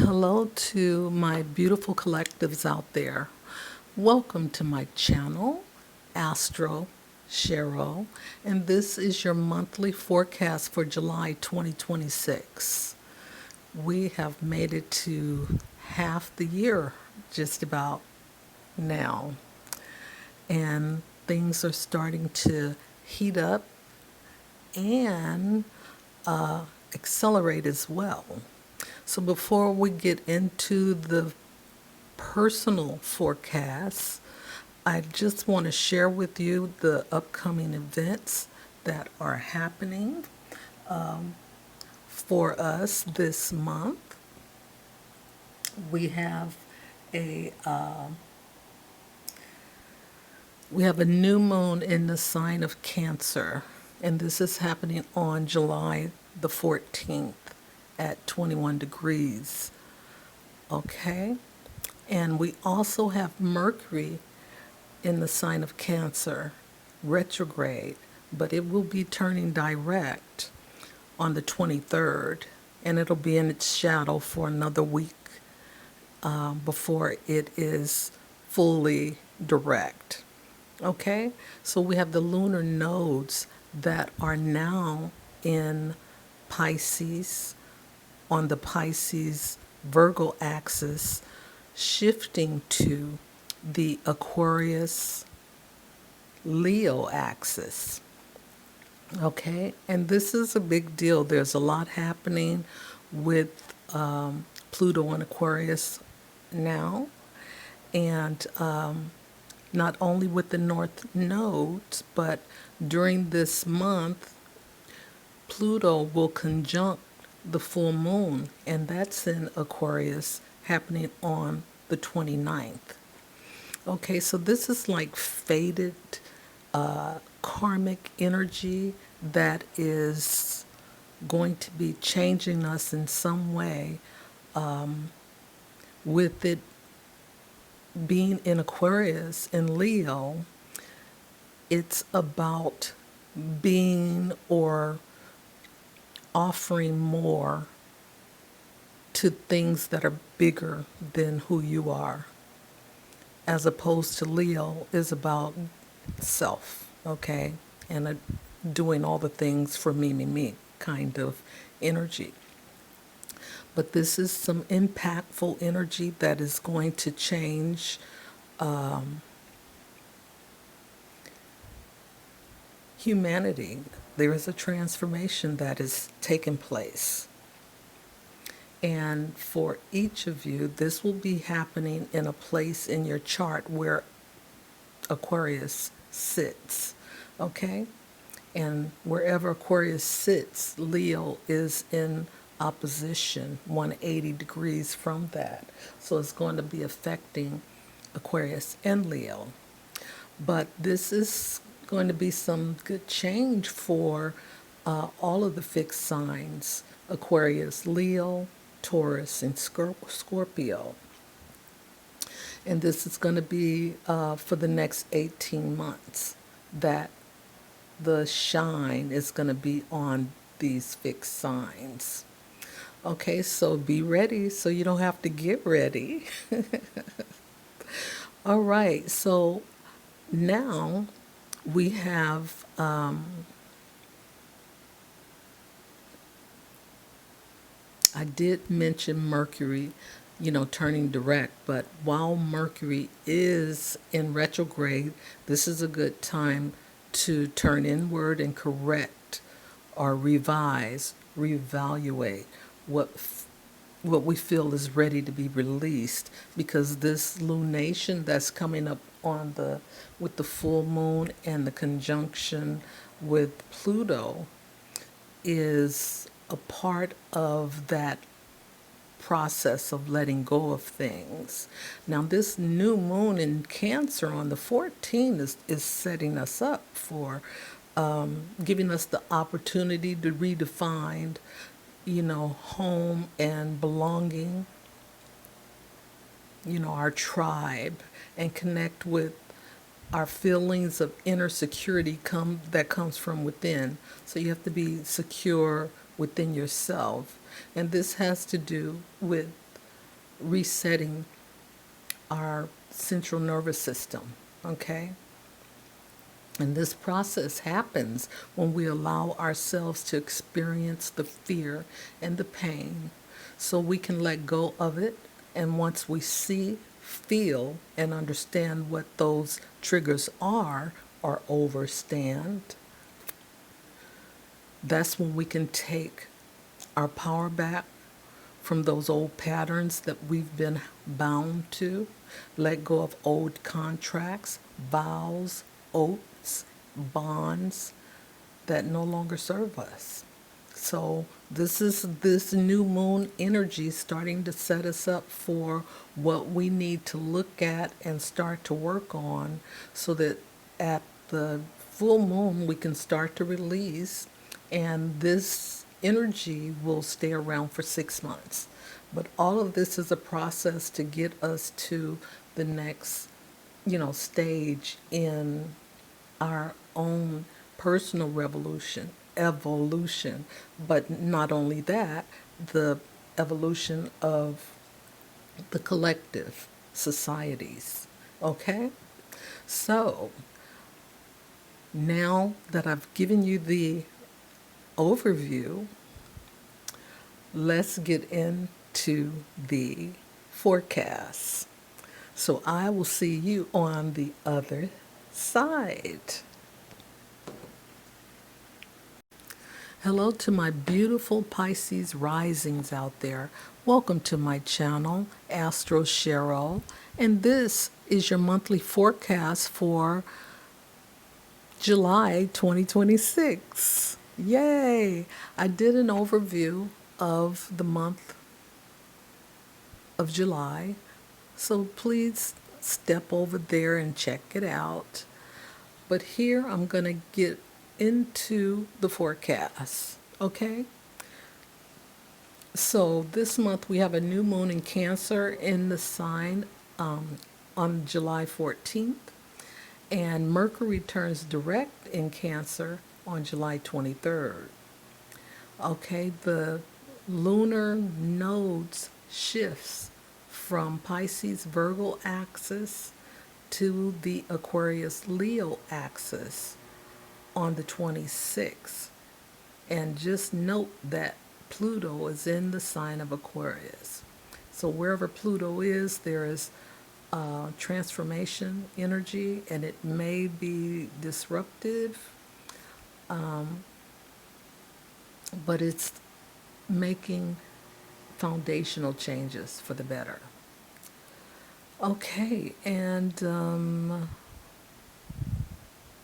Hello to my beautiful collectives out there. Welcome to my channel, Astro Cheryl, and this is your monthly forecast for July 2026. We have made it to half the year just about now, and things are starting to heat up and accelerate as well. So before we get into the personal forecasts, I just want to share with you the upcoming events that are happening for us this month. We have a new moon in the sign of Cancer, and this is happening on July the 14th at 21 degrees. Okay? And we also have Mercury in the sign of Cancer, retrograde, but it will be turning direct on the 23rd, and it'll be in its shadow for another week before it is fully direct. Okay, so we have the lunar nodes that are now in Pisces, on the Pisces Virgo axis, shifting to the Aquarius Leo axis. Okay, and this is a big deal. There's a lot happening with Pluto and Aquarius now, and not only with the North nodes, but during this month, Pluto will conjunct the full moon, and that's in Aquarius happening on the 29th. Okay, so this is like fated karmic energy that is going to be changing us in some way, with it being in Aquarius and Leo. It's about being or offering more to things that are bigger than who you are, as opposed to Leo is about self, okay, and doing all the things for me kind of energy. But this is some impactful energy that is going to change humanity. There is a transformation that is taking place. And for each of you, this will be happening in a place in your chart where Aquarius sits. Okay? And wherever Aquarius sits, Leo is in opposition 180 degrees from that. So it's going to be affecting Aquarius and Leo. But this is going to be some good change for all of the fixed signs: Aquarius, Leo, Taurus, and Scorpio. And this is going to be for the next 18 months that the shine is going to be on these fixed signs. Okay, so be ready so you don't have to get ready. All right, so now we have I did mention Mercury, turning direct, but while Mercury is in retrograde, this is a good time to turn inward and correct or revise, reevaluate what what we feel is ready to be released, because this lunation that's coming up on the with the full moon and the conjunction with Pluto is a part of that process of letting go of things. Now, this new moon in Cancer on the 14th is setting us up for giving us the opportunity to redefine, home and belonging, our tribe, and connect with our feelings of inner security that comes from within. So you have to be secure within yourself. And this has to do with resetting our central nervous system, okay? And this process happens when we allow ourselves to experience the fear and the pain so we can let go of it. And once we see, feel, and understand what those triggers are or overstand, that's when we can take our power back from those old patterns that we've been bound to, let go of old contracts, vows, oaths, bonds that no longer serve us. So this is this new moon energy starting to set us up for what we need to look at and start to work on so that at the full moon we can start to release, and this energy will stay around for 6 months. But all of this is a process to get us to the next, stage in our own personal revolution, evolution, but not only that, the evolution of the collective societies. Okay? So, now that I've given you the overview, let's get into the forecast. So, I will see you on the other side. Hello to my beautiful Pisces risings out there. Welcome to my channel, Astro Cheryl, and this is your monthly forecast for July 2026. Yay! I did an overview of the month of July, so please step over there and check it out. But here I'm going to get into the forecast, okay? So this month we have a new moon in Cancer in the sign on July 14th, and Mercury turns direct in Cancer on July 23rd. Okay, the lunar nodes shifts from Pisces Virgo axis to the Aquarius Leo axis on the 26th. And just note that Pluto is in the sign of Aquarius. So wherever Pluto is, there is transformation energy, and it may be disruptive, but it's making foundational changes for the better. Okay, and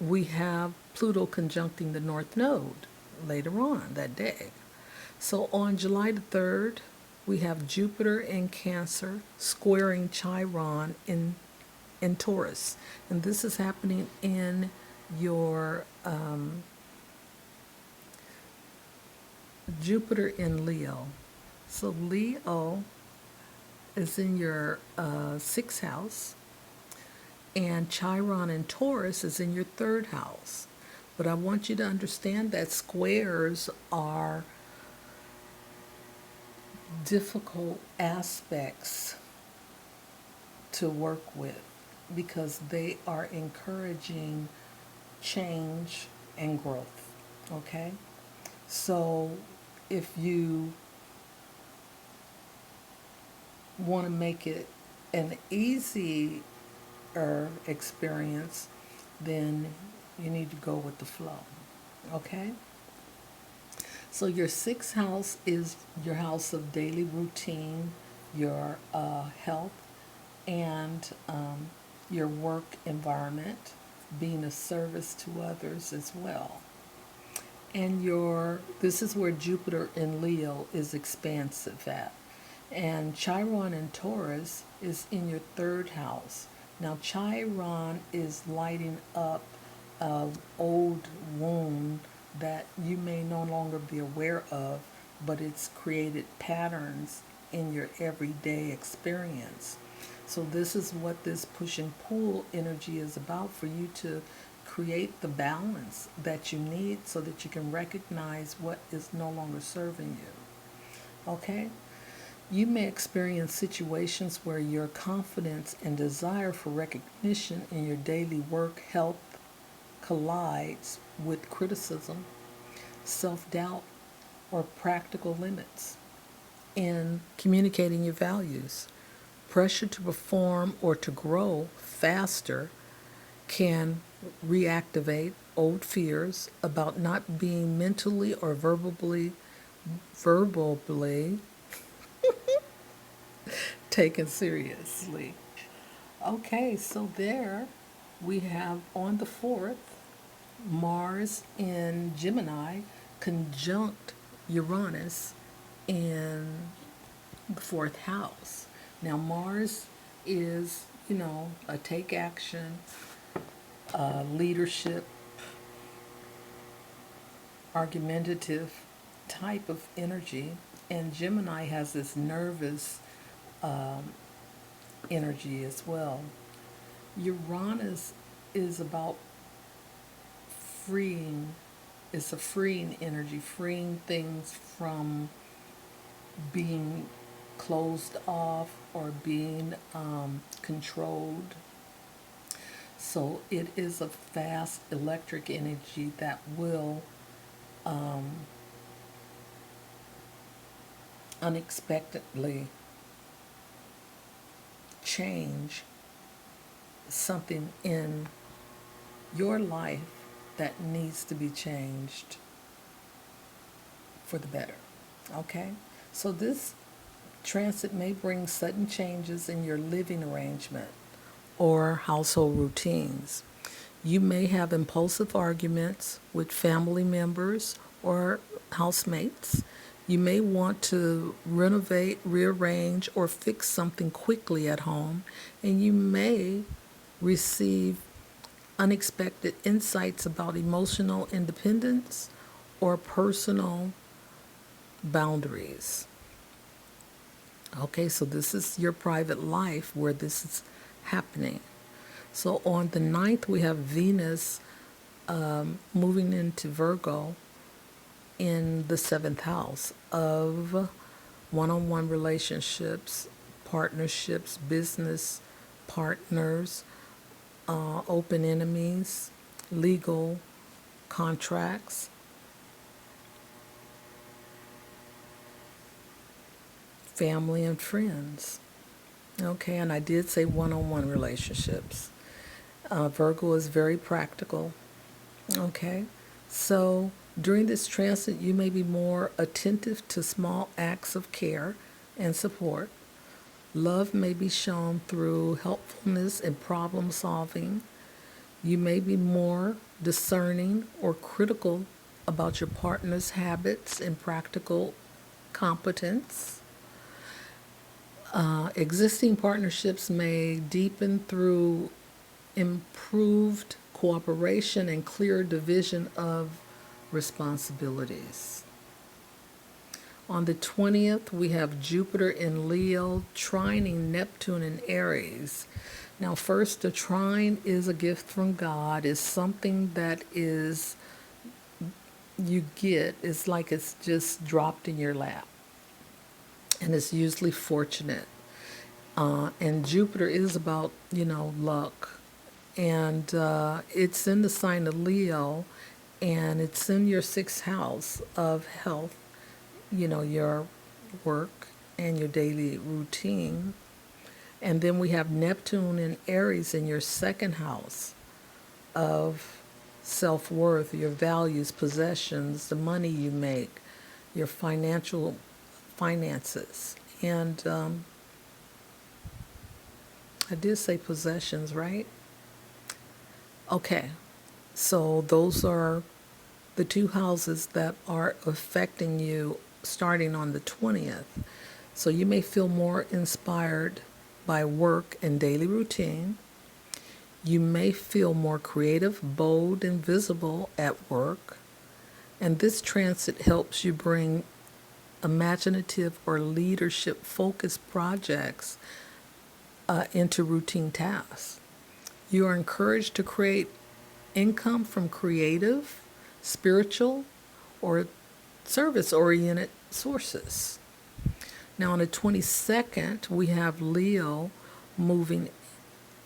we have Pluto conjuncting the North Node later on that day. So on July the 3rd, we have Jupiter in Cancer squaring Chiron in Taurus. And this is happening in your Jupiter in Leo. So Leo is in your sixth house, and Chiron in Taurus is in your third house. But I want you to understand that squares are difficult aspects to work with because they are encouraging change and growth. Okay? So if you want to make it an easier experience, then you need to go with the flow. Okay? So your sixth house is your house of daily routine, your health, and your work environment, being of service to others as well. And this is where Jupiter in Leo is expansive at. And Chiron in Taurus is in your third house. Now Chiron is lighting up an old wound that you may no longer be aware of, but it's created patterns in your everyday experience. So this is what this push and pull energy is about, for you to create the balance that you need so that you can recognize what is no longer serving you. Okay? You may experience situations where your confidence and desire for recognition in your daily work health collides with criticism, self doubt, or practical limits in communicating your values. Pressure to perform or to grow faster can reactivate old fears about not being mentally or verbally taken seriously. Okay, so there we have on the 4th, Mars in Gemini conjunct Uranus in the fourth house. Now, Mars is, a take action, leadership, argumentative type of energy, and Gemini has this nervous energy as well. Uranus is about freeing, it's a freeing energy, freeing things from being closed off or being controlled. So it is a fast electric energy that will unexpectedly change something in your life that needs to be changed for the better. Okay? So this transit may bring sudden changes in your living arrangement or household routines. You may have impulsive arguments with family members or housemates. You may want to renovate, rearrange, or fix something quickly at home, and you may receive unexpected insights about emotional independence or personal boundaries. Okay, so this is your private life where this is happening. So on the 9th, we have Venus moving into Virgo in the 7th house of one on one relationships, partnerships, business partners, open enemies, legal contracts, family and friends. Okay, and I did say one on one relationships. Virgo is very practical. Okay, so during this transit, you may be more attentive to small acts of care and support. Love may be shown through helpfulness and problem solving. You may be more discerning or critical about your partner's habits and practical competence. Existing partnerships may deepen through improved cooperation and clear division of responsibilities. On the 20th, we have Jupiter in Leo trining Neptune in Aries. Now, first, the trine is a gift from God. It's something that is you get. It's like it's just dropped in your lap, and it's usually fortunate. And Jupiter is about luck, and it's in the sign of Leo, and it's in your 6th house of health, your work and your daily routine. And then we have Neptune and Aries in your 2nd house of self-worth, your values, possessions, the money you make, your finances. And I did say possessions, right? Okay, so those are the two houses that are affecting you starting on the 20th. So you may feel more inspired by work and daily routine. You may feel more creative, bold, and visible at work. And this transit helps you bring imaginative or leadership focused projects into routine tasks. You are encouraged to create income from creative, spiritual, or service oriented sources. Now on the 22nd, we have Leo moving,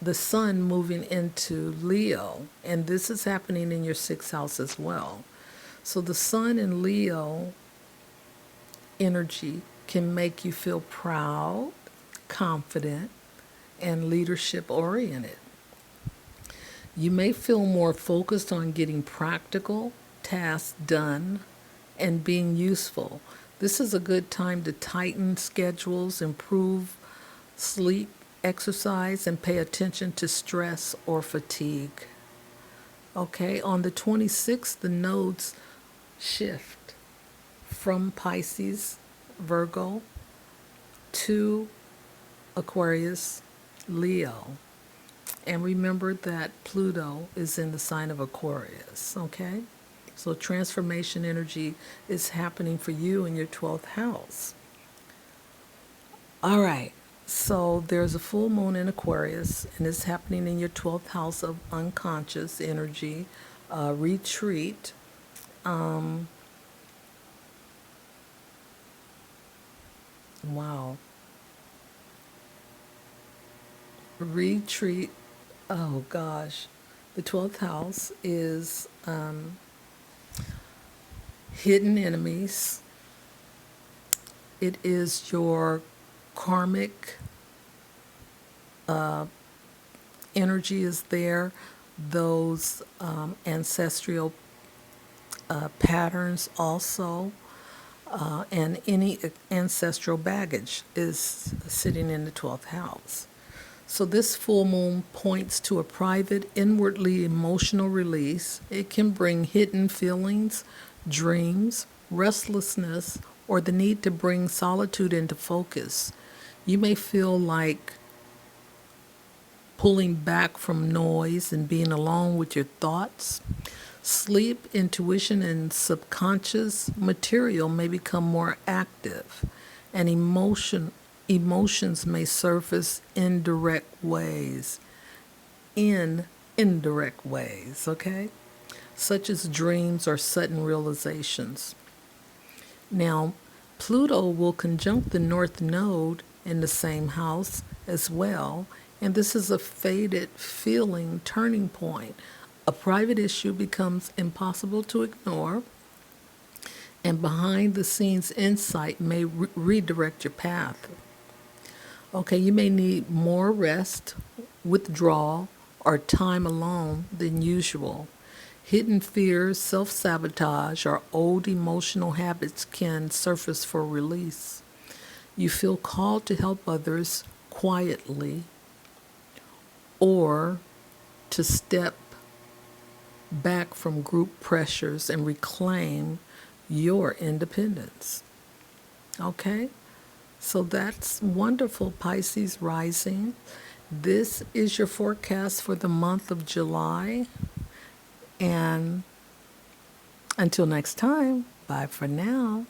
the sun moving into Leo, and this is happening in your sixth house as well. So the sun in Leo energy can make you feel proud, confident, and leadership oriented. You may feel more focused on getting practical tasks done and being useful. This is a good time to tighten schedules, improve sleep, exercise, and pay attention to stress or fatigue. Okay, on the 26th, the nodes shift from Pisces, Virgo, to Aquarius, Leo. And remember that Pluto is in the sign of Aquarius, okay? So transformation energy is happening for you in your 12th house. All right, so there's a full moon in Aquarius, and it's happening in your 12th house of unconscious energy, retreat. Wow. Retreat. Oh gosh. The 12th house is hidden enemies. It is your karmic energy is there, those ancestral patterns also, and any ancestral baggage is sitting in the 12th house. So this full moon points to a private, inwardly emotional release. It can bring hidden feelings, dreams, restlessness, or the need to bring solitude into focus. You may feel like pulling back from noise and being alone with your thoughts. Sleep, intuition, and subconscious material may become more active, and emotions may surface in indirect ways, okay? Such as dreams or sudden realizations. Now, Pluto will conjunct the North Node in the same house as well, and this is a faded feeling turning point. A private issue becomes impossible to ignore, and behind the scenes insight may redirect your path. Okay, you may need more rest, withdrawal, or time alone than usual. Hidden fears, self sabotage, or old emotional habits can surface for release. You feel called to help others quietly or to step back from group pressures and reclaim your independence. Okay? So that's wonderful, Pisces rising. This is your forecast for the month of July. And until next time, bye for now.